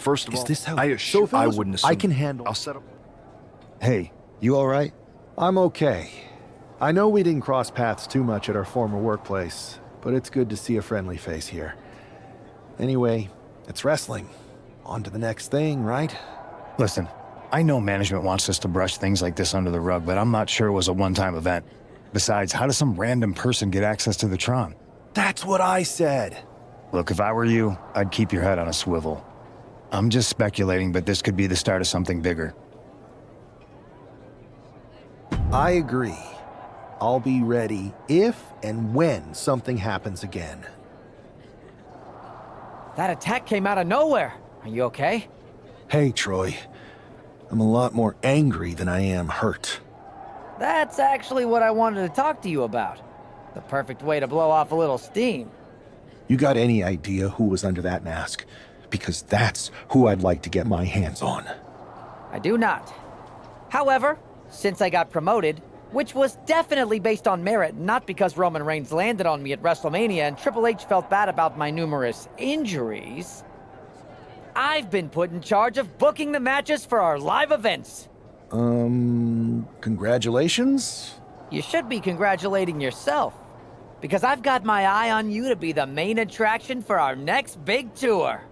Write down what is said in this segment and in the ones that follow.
First of all, this how I assure so I feels? wouldn't assume. I can handle. I'll set up. Hey, you all right? I'm okay. I know we didn't cross paths too much at our former workplace, but it's good to see a friendly face here. Anyway, it's wrestling. On to the next thing, right? Listen, I know management wants us to brush things like this under the rug, but I'm not sure it was a one-time event. Besides, how does some random person get access to the Tron? That's what I said. Look, if I were you, I'd keep your head on a swivel. I'm just speculating, but this could be the start of something bigger. I agree. I'll be ready if and when something happens again. That attack came out of nowhere. Are you okay? Hey, Troy. I'm a lot more angry than I am hurt. That's actually what I wanted to talk to you about. The perfect way to blow off a little steam. You got any idea who was under that mask? Because that's who I'd like to get my hands on. I do not. However, since I got promoted, which was definitely based on merit, not because Roman Reigns landed on me at WrestleMania and Triple H felt bad about my numerous injuries, I've been put in charge of booking the matches for our live events. Congratulations? You should be congratulating yourself, because I've got my eye on you to be the main attraction for our next big tour.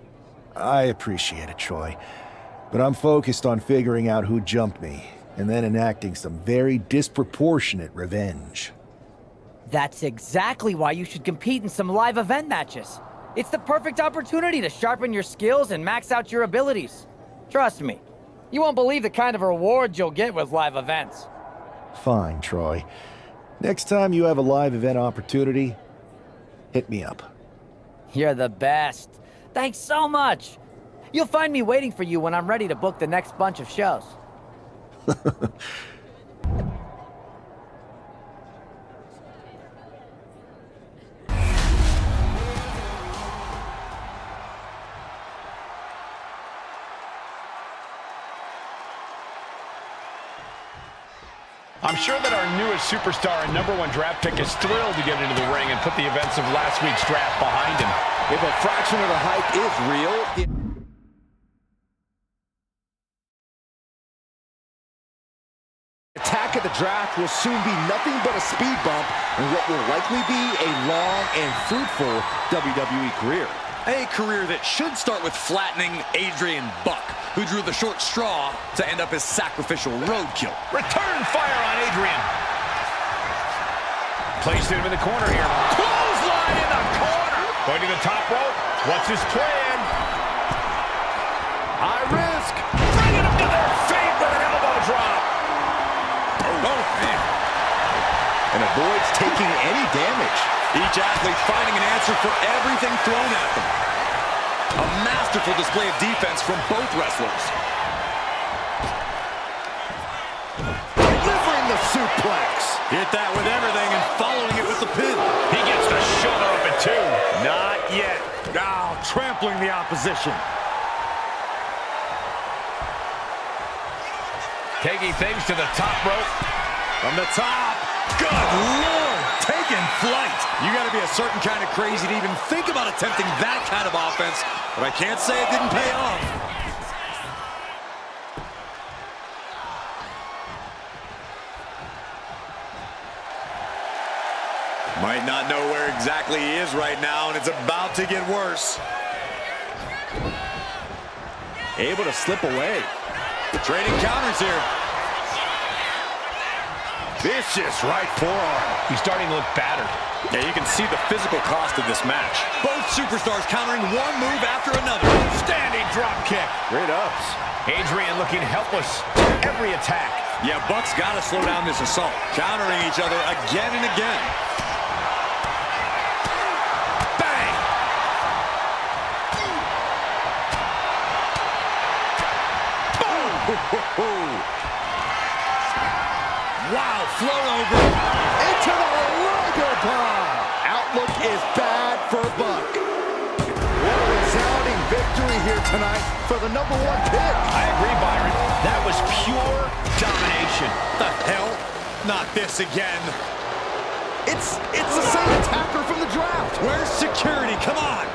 I appreciate it, Troy. But I'm focused on figuring out who jumped me, and then enacting some very disproportionate revenge. That's exactly why you should compete in some live event matches. It's the perfect opportunity to sharpen your skills and max out your abilities. Trust me, you won't believe the kind of rewards you'll get with live events. Fine, Troy. Next time you have a live event opportunity, hit me up. You're the best. Thanks so much. You'll find me waiting for you when I'm ready to book the next bunch of shows. I'm sure that our newest superstar and #1 draft pick is thrilled to get into the ring and put the events of last week's draft behind him. If a fraction of the hype is real, the attack of the draft will soon be nothing but a speed bump in what will likely be a long and fruitful WWE career. A career that should start with flattening Adrian Buck, who drew the short straw to end up as sacrificial roadkill. Return fire on Adrian. Placed him in the corner here. Clothesline in the corner. Going to the top rope. What's his plan? High risk. Bringing him to their feet with an elbow drop. Oh, man. And avoids taking any damage. Each athlete finding an answer for everything thrown at them. A masterful display of defense from both wrestlers. Delivering the suplex. Hit that with everything and following it with the pin. He gets the shoulder up at 2. Not yet. Now trampling the opposition. Taking things to the top rope. From the top. Good Lord, taking flight. You got to be a certain kind of crazy to even think about attempting that kind of offense, but I can't say it didn't pay off. Might not know where exactly he is right now, and it's about to get worse. Able to slip away. Trading counters here. Vicious right forearm. He's starting to look battered. Yeah, you can see the physical cost of this match. Both superstars countering one move after another. Standing drop kick. Great ups. Adrian looking helpless. Every attack. Yeah, Buck's got to slow down this assault. Countering each other again and again. Bang! Boom! Wow, float over. Into the Liger Bomb. Outlook is bad for Buck. What a resounding victory here tonight for the #1 pick. I agree, Byron. That was pure domination. The hell? Not this again. It's the same attacker from the draft. Where's security? Come on.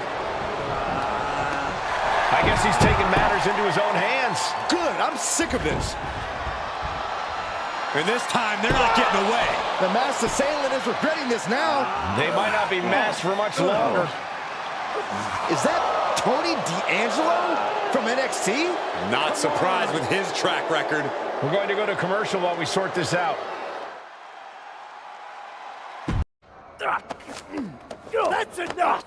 I guess he's taking matters into his own hands. Good, I'm sick of this. And this time, they're not getting away. The masked assailant is regretting this now. They might not be masked for much longer. Is that Tony D'Angelo from NXT? Not surprised with his track record. We're going to go to commercial while we sort this out. That's enough!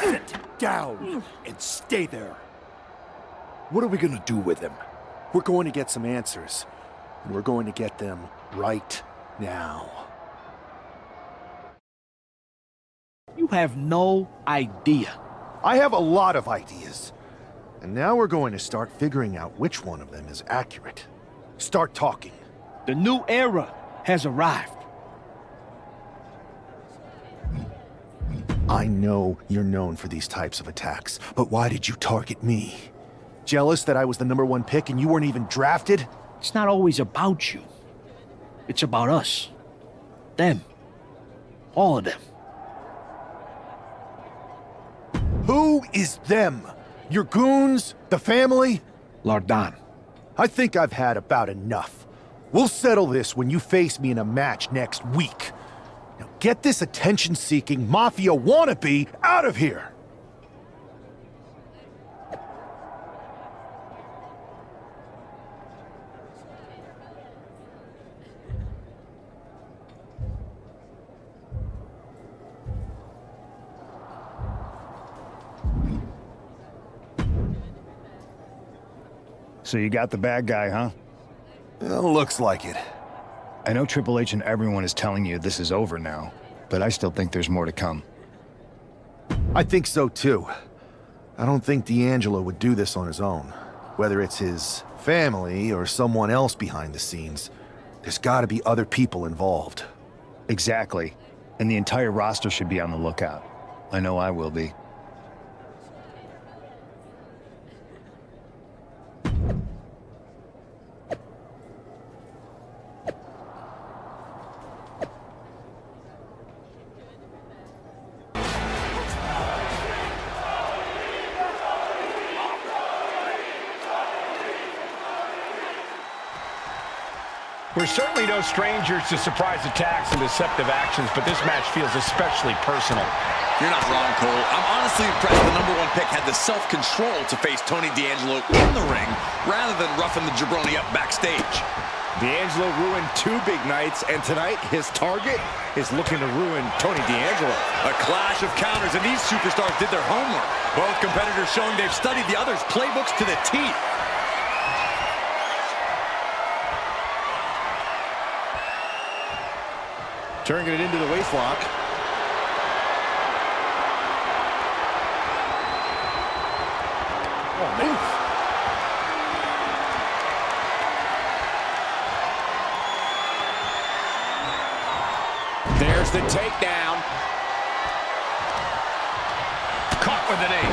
Sit down and stay there. What are we gonna do with him? We're going to get some answers. And we're going to get them right now. You have no idea. I have a lot of ideas. And now we're going to start figuring out which one of them is accurate. Start talking. The new era has arrived. I know you're known for these types of attacks, but why did you target me? Jealous that I was the #1 pick and you weren't even drafted? It's not always about you. It's about us. Them. All of them. Who is them? Your goons? The family? Lardan. I think I've had about enough. We'll settle this when you face me in a match next week. Now get this attention-seeking mafia wannabe out of here! So you got the bad guy, huh? Looks like it. I know Triple H and everyone is telling you this is over now, but I still think there's more to come. I think so too. I don't think D'Angelo would do this on his own. Whether it's his family or someone else behind the scenes, there's gotta be other people involved. Exactly. And the entire roster should be on the lookout. I know I will be. We're certainly no strangers to surprise attacks and deceptive actions, but this match feels especially personal. You're not wrong, Cole. I'm honestly impressed the #1 pick had the self-control to face Tony D'Angelo in the ring rather than roughing the jabroni up backstage. D'Angelo ruined 2 big nights, and tonight his target is looking to ruin Tony D'Angelo. A clash of counters, and these superstars did their homework. Both competitors showing they've studied the other's playbooks to the teeth. Turning it into the waistlock. Oh, man. There's the takedown. Caught with an knee.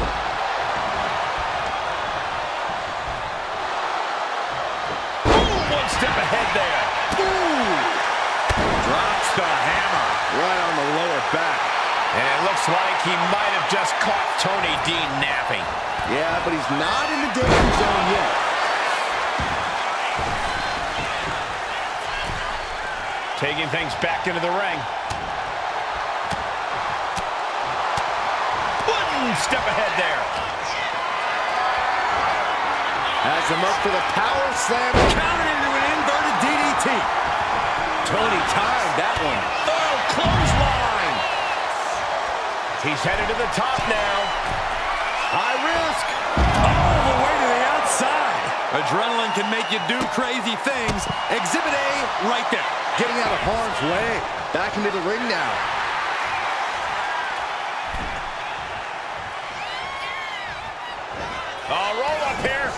Ooh, one step ahead there. Ooh. Drops the hammer. Right on the lower back. And it looks like he might have just caught Tony D napping. Yeah, but he's not in the danger zone yet. Taking things back into the ring. One step ahead there. Has him up for the power slam. Countered into an inverted DDT. Tony timed that one. Oh, clothesline. He's headed to the top now. High risk. All the way to the outside. Adrenaline can make you do crazy things. Exhibit A right there. Getting out of harm's way. Back into the ring now. Roll up here.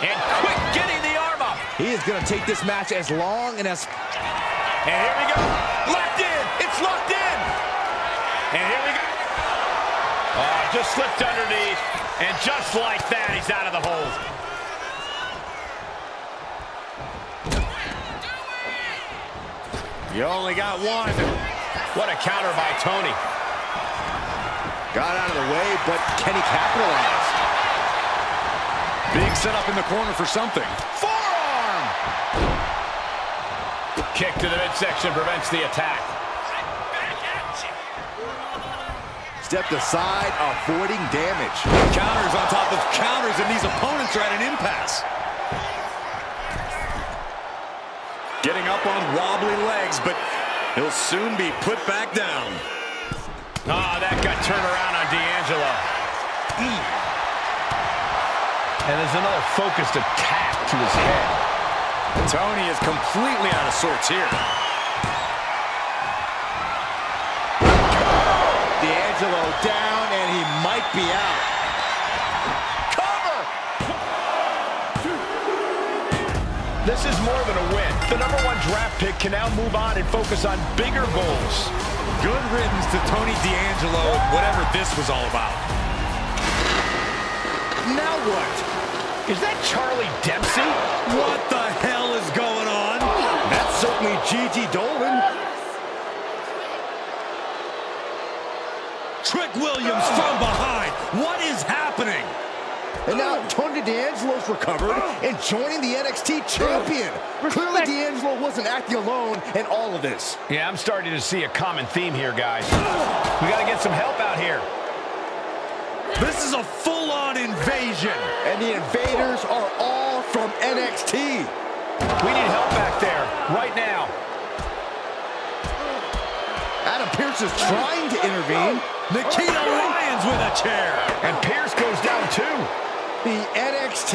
And quick getting the arm up. He is going to take this match as long and as... And here we go. Locked in. It's locked in. And here we go. Just slipped underneath. And just like that, he's out of the hold. You only got one. What a counter by Tony. Got out of the way, but can he capitalize? Being set up in the corner for something. Forearm! Kick to the midsection prevents the attack. Stepped aside, avoiding damage. Counters on top of counters, and these opponents are at an impasse. Getting up on wobbly legs, but he'll soon be put back down. Ah, that got turned around on D'Angelo. And there's another focused attack to his head. Tony is completely out of sorts here. D'Angelo down, and he might be out. Cover! This is more than a win. The #1 draft pick can now move on and focus on bigger goals. Good riddance to Tony D'Angelo and whatever this was all about. Now what? Is that Charlie Dempsey? What the hell is going on? That's certainly Gigi Dolan. Trick Williams from behind. What is happening? And now Tony D'Angelo's recovered and joining the NXT champion. Clearly D'Angelo wasn't acting alone in all of this. Yeah, I'm starting to see a common theme here, guys. We got to get some help out here. This is a full-on invasion. And the invaders are all from NXT. We need help back there, right now. Adam Pearce is trying to intervene. Nikita Lyons with a chair. And Pierce goes down too. The NXT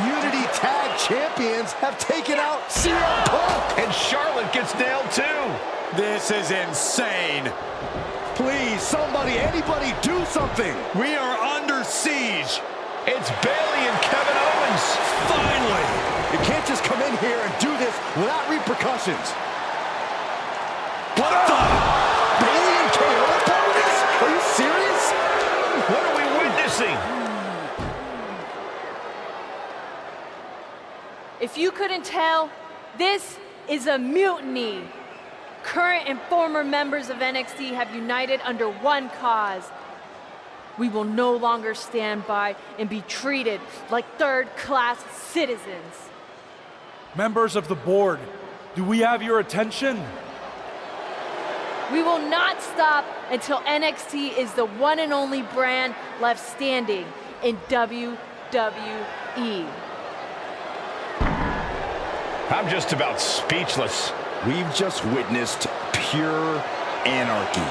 Unity Tag Champions have taken out CM Punk. And Charlotte gets nailed too. This is insane. Please, somebody, anybody, do something. We are under siege. It's Bayley and Kevin Owens. Finally. You can't just come in here and do this without repercussions. What the? Bayley and KO opponents? Are you serious? What are we witnessing? If you couldn't tell, this is a mutiny. Current and former members of NXT have united under one cause. We will no longer stand by and be treated like third-class citizens. Members of the board, do we have your attention? We will not stop until NXT is the one and only brand left standing in WWE. I'm just about speechless. We've just witnessed pure anarchy.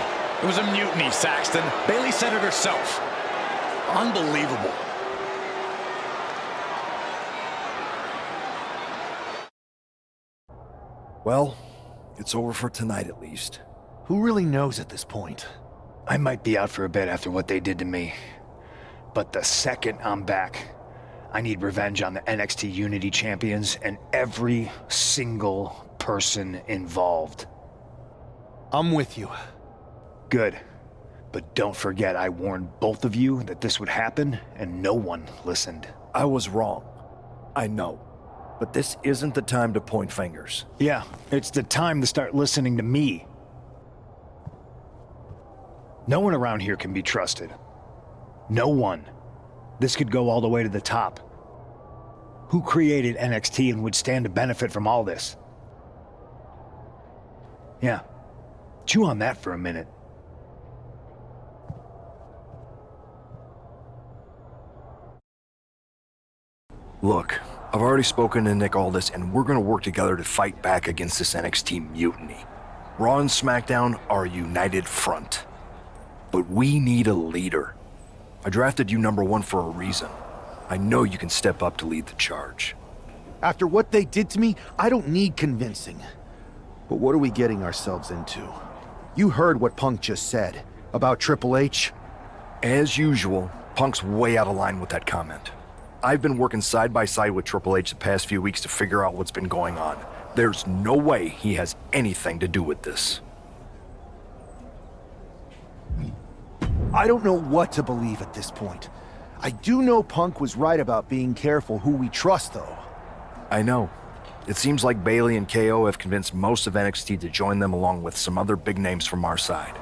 It was a mutiny, Saxton. Bayley said it herself. Unbelievable. Well, it's over for tonight at least. Who really knows at this point? I might be out for a bit after what they did to me. But the second I'm back, I need revenge on the NXT Unity Champions and every single person involved. I'm with you. Good. But don't forget I warned both of you that this would happen, and no one listened. I was wrong. I know. But this isn't the time to point fingers. Yeah, it's the time to start listening to me. No one around here can be trusted. No one. This could go all the way to the top. Who created NXT and would stand to benefit from all this? Yeah. Chew on that for a minute. Look, I've already spoken to Nick Aldis, and we're gonna work together to fight back against this NXT mutiny. Raw and SmackDown are a united front. But we need a leader. I drafted you #1 for a reason. I know you can step up to lead the charge. After what they did to me, I don't need convincing. But what are we getting ourselves into? You heard what Punk just said about Triple H. As usual, Punk's way out of line with that comment. I've been working side by side with Triple H the past few weeks to figure out what's been going on. There's no way he has anything to do with this. I don't know what to believe at this point. I do know Punk was right about being careful who we trust, though. I know. It seems like Bayley and KO have convinced most of NXT to join them along with some other big names from our side.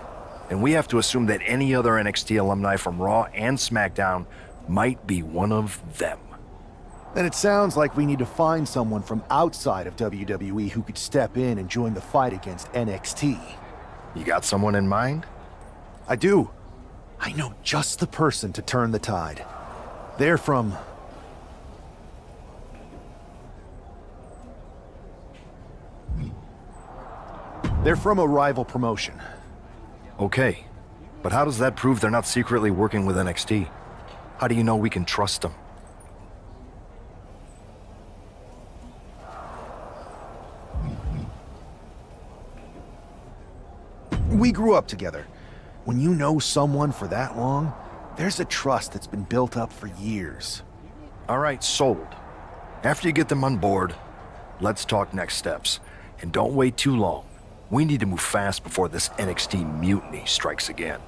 And we have to assume that any other NXT alumni from Raw and SmackDown might be one of them. Then it sounds like we need to find someone from outside of WWE who could step in and join the fight against NXT. You got someone in mind? I do. I know just the person to turn the tide. They're from... They're from a rival promotion. Okay, but how does that prove they're not secretly working with NXT? How do you know we can trust them? We grew up together. When you know someone for that long, there's a trust that's been built up for years. All right, sold. After you get them on board, let's talk next steps. And don't wait too long. We need to move fast before this NXT mutiny strikes again.